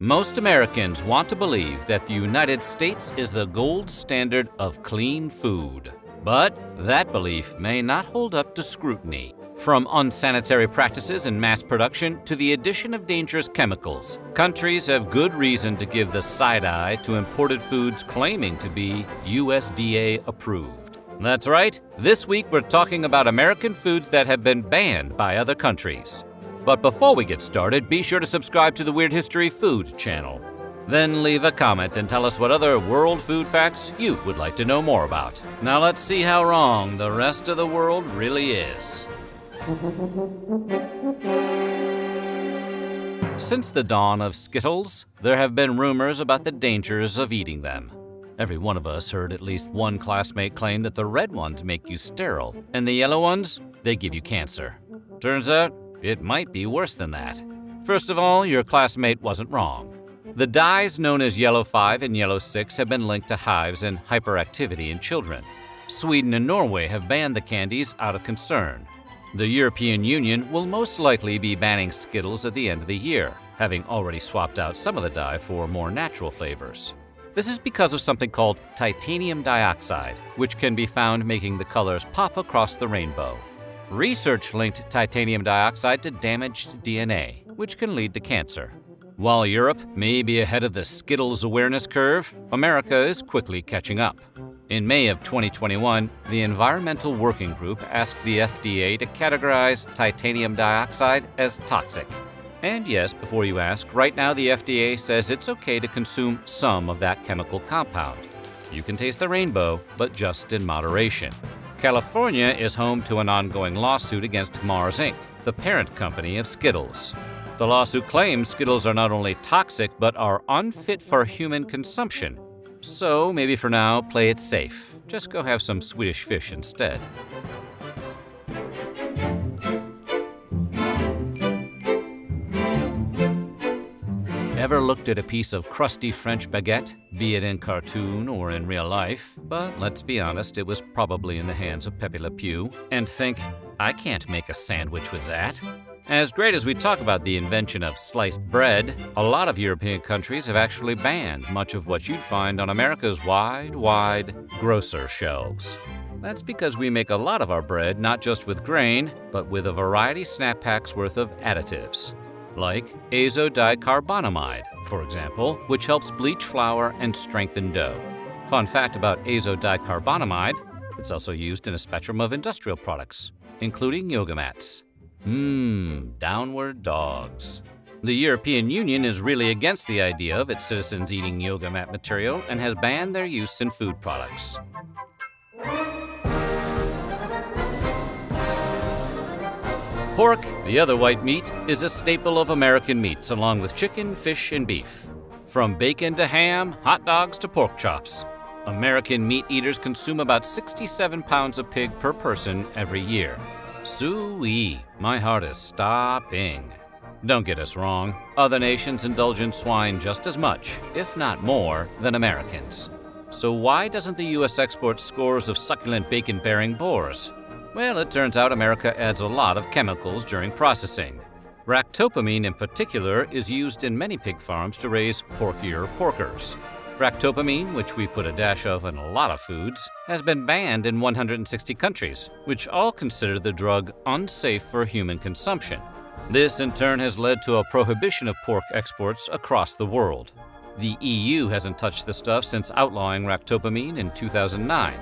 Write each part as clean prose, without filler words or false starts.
Most Americans want to believe that the United States is the gold standard of clean food. But that belief may not hold up to scrutiny. From unsanitary practices in mass production to the addition of dangerous chemicals, countries have good reason to give the side eye to imported foods claiming to be USDA approved. That's right, this week we're talking about American foods that have been banned by other countries. But before we get started, be sure to subscribe to the Weird History Food channel. Then leave a comment and tell us what other world food facts you would like to know more about. Now let's see how wrong the rest of the world really is. Since the dawn of Skittles, there have been rumors about the dangers of eating them. Every one of us heard at least one classmate claim that the red ones make you sterile, and the yellow ones, they give you cancer. Turns out, it might be worse than that. First of all, your classmate wasn't wrong. The dyes known as Yellow 5 and Yellow 6 have been linked to hives and hyperactivity in children. Sweden and Norway have banned the candies out of concern. The European Union will most likely be banning Skittles at the end of the year, having already swapped out some of the dye for more natural flavors. This is because of something called titanium dioxide, which can be found making the colors pop across the rainbow. Research linked titanium dioxide to damaged DNA, which can lead to cancer. While Europe may be ahead of the Skittles awareness curve, America is quickly catching up. In May of 2021, the Environmental Working Group asked the FDA to categorize titanium dioxide as toxic. And yes, before you ask, right now the FDA says it's okay to consume some of that chemical compound. You can taste the rainbow, but just in moderation. California is home to an ongoing lawsuit against Mars Inc., the parent company of Skittles. The lawsuit claims Skittles are not only toxic, but are unfit for human consumption. So maybe for now, play it safe. Just go have some Swedish fish instead. Ever looked at a piece of crusty French baguette, be it in cartoon or in real life, but let's be honest, it was probably in the hands of Pepe Le Pew, and think, I can't make a sandwich with that? As great as we talk about the invention of sliced bread, a lot of European countries have actually banned much of what you'd find on America's wide grocer shelves. That's because we make a lot of our bread not just with grain, but with a variety snap packs worth of additives. Like azodicarbonamide, for example, which helps bleach flour and strengthen dough. Fun fact about azodicarbonamide, it's also used in a spectrum of industrial products, including yoga mats. Downward dogs. The European Union is really against the idea of its citizens eating yoga mat material and has banned their use in food products. Pork, the other white meat, is a staple of American meats along with chicken, fish, and beef. From bacon to ham, hot dogs to pork chops. American meat eaters consume about 67 pounds of pig per person every year. Soo-wee, my heart is stopping. Don't get us wrong, other nations indulge in swine just as much, if not more, than Americans. So why doesn't the U.S. export scores of succulent bacon-bearing boars? Well, it turns out America adds a lot of chemicals during processing. Ractopamine in particular is used in many pig farms to raise porkier porkers. Ractopamine, which we put a dash of in a lot of foods, has been banned in 160 countries, which all consider the drug unsafe for human consumption. This in turn has led to a prohibition of pork exports across the world. The EU hasn't touched the stuff since outlawing ractopamine in 2009.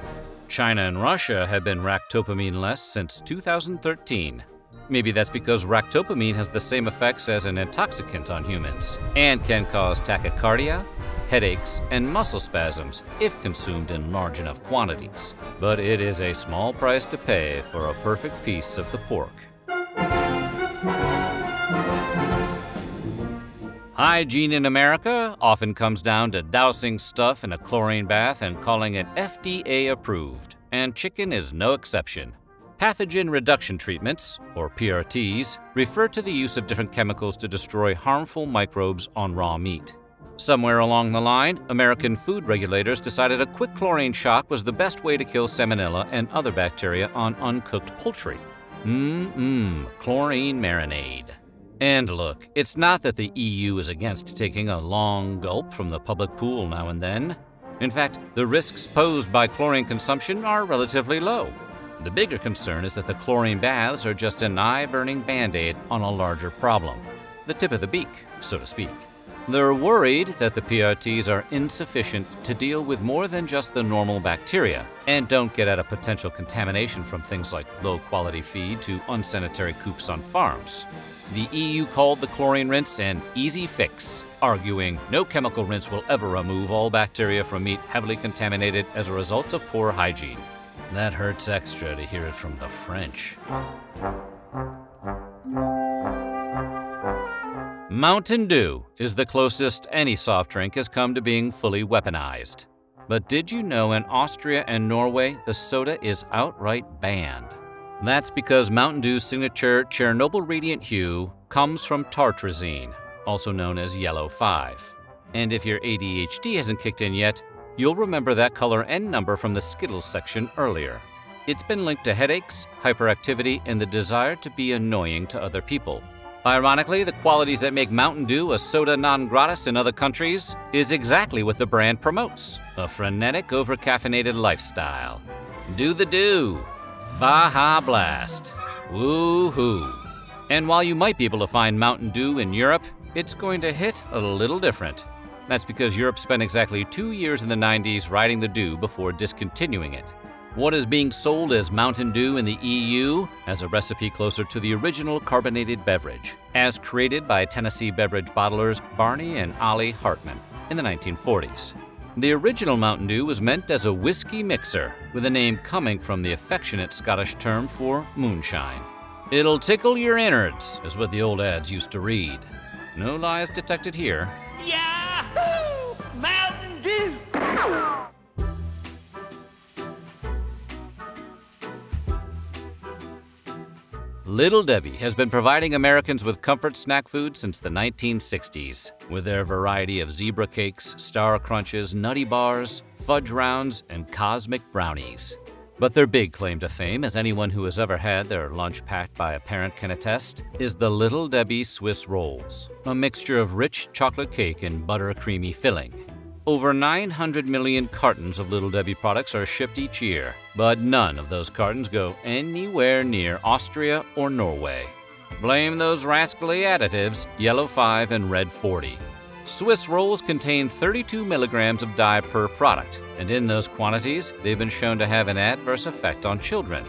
China and Russia have been ractopamine-less since 2013. Maybe that's because ractopamine has the same effects as an intoxicant on humans and can cause tachycardia, headaches, and muscle spasms if consumed in large enough quantities. But it is a small price to pay for a perfect piece of the pork. Hygiene in America often comes down to dousing stuff in a chlorine bath and calling it FDA approved, and chicken is no exception. Pathogen reduction treatments, or PRTs, refer to the use of different chemicals to destroy harmful microbes on raw meat. Somewhere along the line, American food regulators decided a quick chlorine shock was the best way to kill salmonella and other bacteria on uncooked poultry. Chlorine marinade. And look, it's not that the EU is against taking a long gulp from the public pool now and then. In fact, the risks posed by chlorine consumption are relatively low. The bigger concern is that the chlorine baths are just an eye-burning band-aid on a larger problem, the tip of the beak, so to speak. They're worried that the PRTs are insufficient to deal with more than just the normal bacteria and don't get at a potential contamination from things like low-quality feed to unsanitary coops on farms. The EU called the chlorine rinse an easy fix, arguing no chemical rinse will ever remove all bacteria from meat heavily contaminated as a result of poor hygiene. That hurts extra to hear it from the French. Mountain Dew is the closest any soft drink has come to being fully weaponized. But did you know in Austria and Norway the soda is outright banned? That's because Mountain Dew's signature Chernobyl radiant hue comes from tartrazine, also known as yellow 5. And if your ADHD hasn't kicked in yet, you'll remember that color and number from the Skittles section earlier. It's been linked to headaches, hyperactivity, and the desire to be annoying to other people. Ironically, the qualities that make Mountain Dew a soda non gratis in other countries is exactly what the brand promotes: a frenetic, over-caffeinated lifestyle. Do the dew. Baja Blast. Woo-hoo. And while you might be able to find Mountain Dew in Europe, it's going to hit a little different. That's because Europe spent exactly 2 years in the 90s riding the dew before discontinuing it. What is being sold as Mountain Dew in the EU has a recipe closer to the original carbonated beverage, as created by Tennessee beverage bottlers Barney and Ollie Hartman in the 1940s. The original Mountain Dew was meant as a whiskey mixer, with the name coming from the affectionate Scottish term for moonshine. It'll tickle your innards, is what the old ads used to read. No lies detected here. Yahoo! Mountain Dew! Little Debbie has been providing Americans with comfort snack food since the 1960s, with their variety of zebra cakes, star crunches, nutty bars, fudge rounds, and cosmic brownies. But their big claim to fame, as anyone who has ever had their lunch packed by a parent can attest, is the Little Debbie Swiss Rolls, a mixture of rich chocolate cake and butter-creamy filling. Over 900 million cartons of Little Debbie products are shipped each year, but none of those cartons go anywhere near Austria or Norway. Blame those rascally additives, yellow 5 and red 40. Swiss rolls contain 32 milligrams of dye per product, and in those quantities, they've been shown to have an adverse effect on children.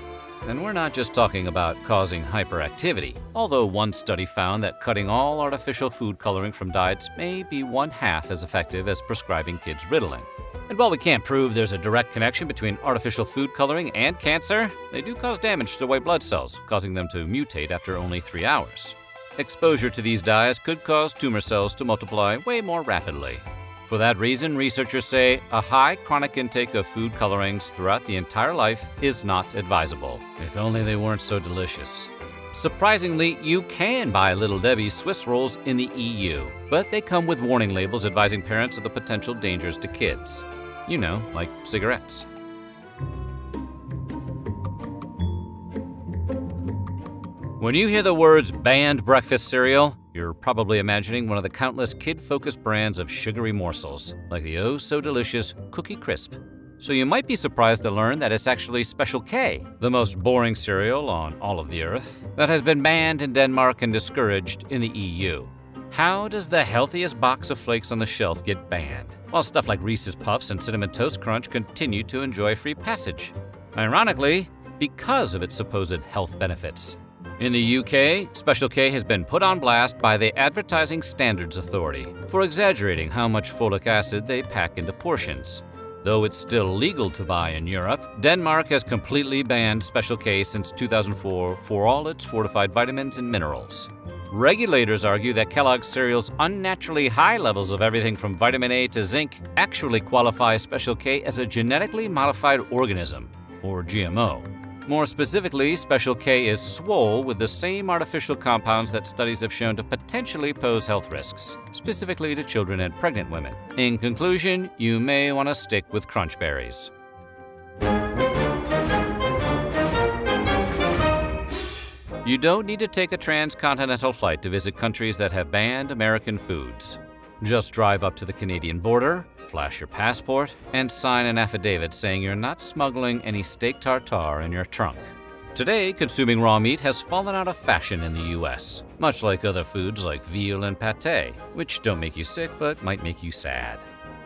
And we're not just talking about causing hyperactivity, although one study found that cutting all artificial food coloring from diets may be 1/2 as effective as prescribing kids Ritalin. And while we can't prove there's a direct connection between artificial food coloring and cancer, they do cause damage to white blood cells, causing them to mutate after only 3 hours. Exposure to these dyes could cause tumor cells to multiply way more rapidly. For that reason, researchers say a high chronic intake of food colorings throughout the entire life is not advisable. If only they weren't so delicious. Surprisingly, you can buy Little Debbie's Swiss rolls in the EU, but they come with warning labels advising parents of the potential dangers to kids. You know, like cigarettes. When you hear the words banned breakfast cereal, you're probably imagining one of the countless kid-focused brands of sugary morsels, like the oh-so-delicious Cookie Crisp. So you might be surprised to learn that it's actually Special K, the most boring cereal on all of the earth, that has been banned in Denmark and discouraged in the EU. How does the healthiest box of flakes on the shelf get banned, while stuff like Reese's Puffs and Cinnamon Toast Crunch continue to enjoy free passage? Ironically, because of its supposed health benefits. In the UK, Special K has been put on blast by the Advertising Standards Authority for exaggerating how much folic acid they pack into portions. Though it's still legal to buy in Europe, Denmark has completely banned Special K since 2004 for all its fortified vitamins and minerals. Regulators argue that Kellogg's cereal's unnaturally high levels of everything from vitamin A to zinc actually qualify Special K as a genetically modified organism, or GMO. More specifically, Special K is swole with the same artificial compounds that studies have shown to potentially pose health risks, specifically to children and pregnant women. In conclusion, you may want to stick with crunch berries. You don't need to take a transcontinental flight to visit countries that have banned American foods. Just drive up to the Canadian border, flash your passport, and sign an affidavit saying you're not smuggling any steak tartare in your trunk. Today, consuming raw meat has fallen out of fashion in the US, much like other foods like veal and pâté, which don't make you sick but might make you sad.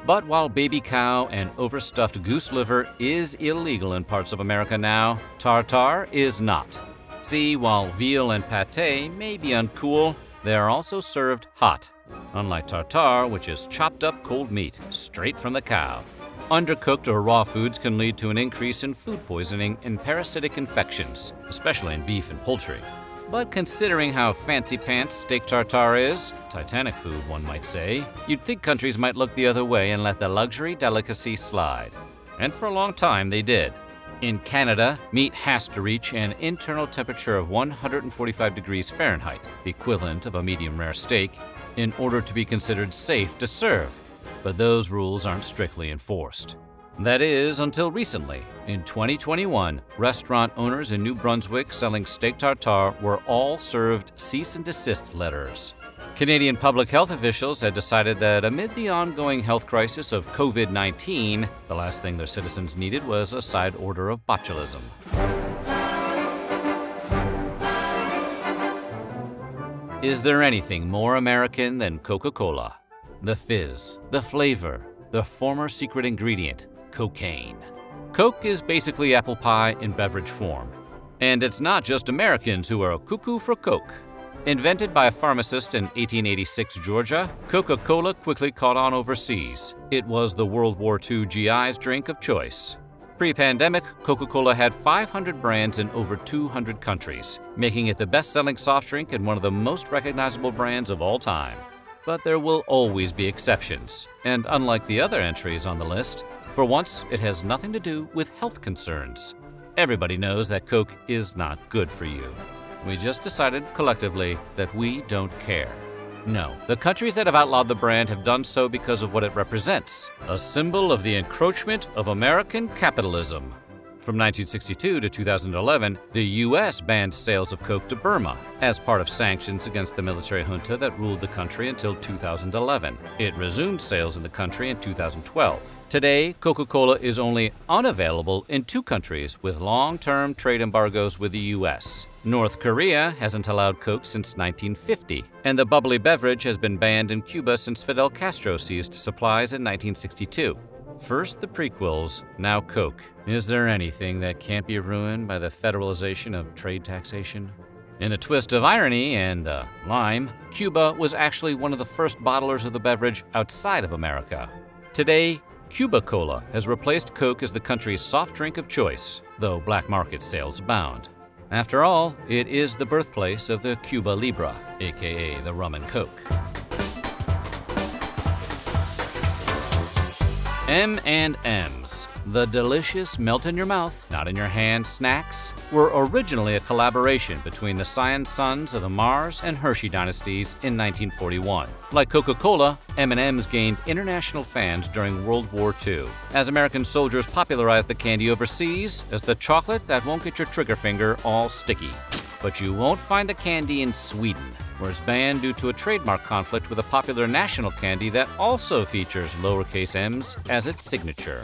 But while baby cow and overstuffed goose liver is illegal in parts of America now, tartare is not. See, while veal and pâté may be uncool, they are also served hot, unlike tartare, which is chopped up cold meat, straight from the cow. Undercooked or raw foods can lead to an increase in food poisoning and parasitic infections, especially in beef and poultry. But considering how fancy pants steak tartare is, Titanic food one might say, you'd think countries might look the other way and let the luxury delicacy slide. And for a long time they did. In Canada, meat has to reach an internal temperature of 145 degrees Fahrenheit, the equivalent of a medium rare steak, in order to be considered safe to serve. But those rules aren't strictly enforced. That is, until recently. In 2021, restaurant owners in New Brunswick selling steak tartare were all served cease and desist letters. Canadian public health officials had decided that amid the ongoing health crisis of COVID-19, the last thing their citizens needed was a side order of botulism. Is there anything more American than Coca-Cola? The fizz, the flavor, the former secret ingredient, cocaine. Coke is basically apple pie in beverage form. And it's not just Americans who are cuckoo for Coke. Invented by a pharmacist in 1886 Georgia, Coca-Cola quickly caught on overseas. It was the World War II GI's drink of choice. Pre-pandemic, Coca-Cola had 500 brands in over 200 countries, making it the best-selling soft drink and one of the most recognizable brands of all time. But there will always be exceptions, and unlike the other entries on the list, for once it has nothing to do with health concerns. Everybody knows that Coke is not good for you. We just decided collectively that we don't care. No, the countries that have outlawed the brand have done so because of what it represents, a symbol of the encroachment of American capitalism. From 1962 to 2011, the U.S. banned sales of Coke to Burma as part of sanctions against the military junta that ruled the country until 2011. It resumed sales in the country in 2012. Today, Coca-Cola is only unavailable in 2 countries with long-term trade embargoes with the U.S. North Korea hasn't allowed Coke since 1950, and the bubbly beverage has been banned in Cuba since Fidel Castro seized supplies in 1962. First the prequels, now Coke. Is there anything that can't be ruined by the federalization of trade taxation? In a twist of irony and lime, Cuba was actually one of the first bottlers of the beverage outside of America. Today, Cuba Cola has replaced Coke as the country's soft drink of choice, though black market sales abound. After all, it is the birthplace of the Cuba Libre, aka the rum and Coke. M&M's, the delicious melt-in-your-mouth, not-in-your-hand snacks, were originally a collaboration between the Scion sons of the Mars and Hershey dynasties in 1941. Like Coca-Cola, M&M's gained international fans during World War II, as American soldiers popularized the candy overseas as the chocolate that won't get your trigger finger all sticky. But you won't find the candy in Sweden, where it's banned due to a trademark conflict with a popular national candy that also features lowercase m's as its signature.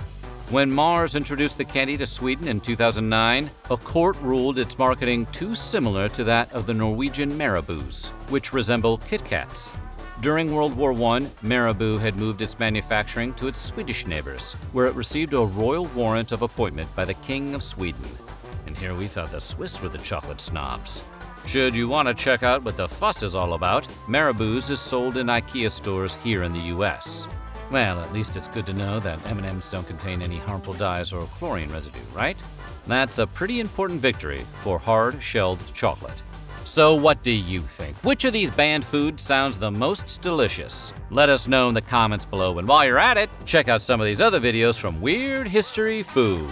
When Mars introduced the candy to Sweden in 2009, a court ruled its marketing too similar to that of the Norwegian Marabous, which resemble Kit Kats. During World War I, Marabou had moved its manufacturing to its Swedish neighbors, where it received a royal warrant of appointment by the King of Sweden. And here we thought the Swiss were the chocolate snobs. Should you want to check out what the fuss is all about, Marabou's is sold in IKEA stores here in the US. Well, at least it's good to know that M&Ms don't contain any harmful dyes or chlorine residue, right? That's a pretty important victory for hard-shelled chocolate. So what do you think? Which of these banned foods sounds the most delicious? Let us know in the comments below, and while you're at it, check out some of these other videos from Weird History Food.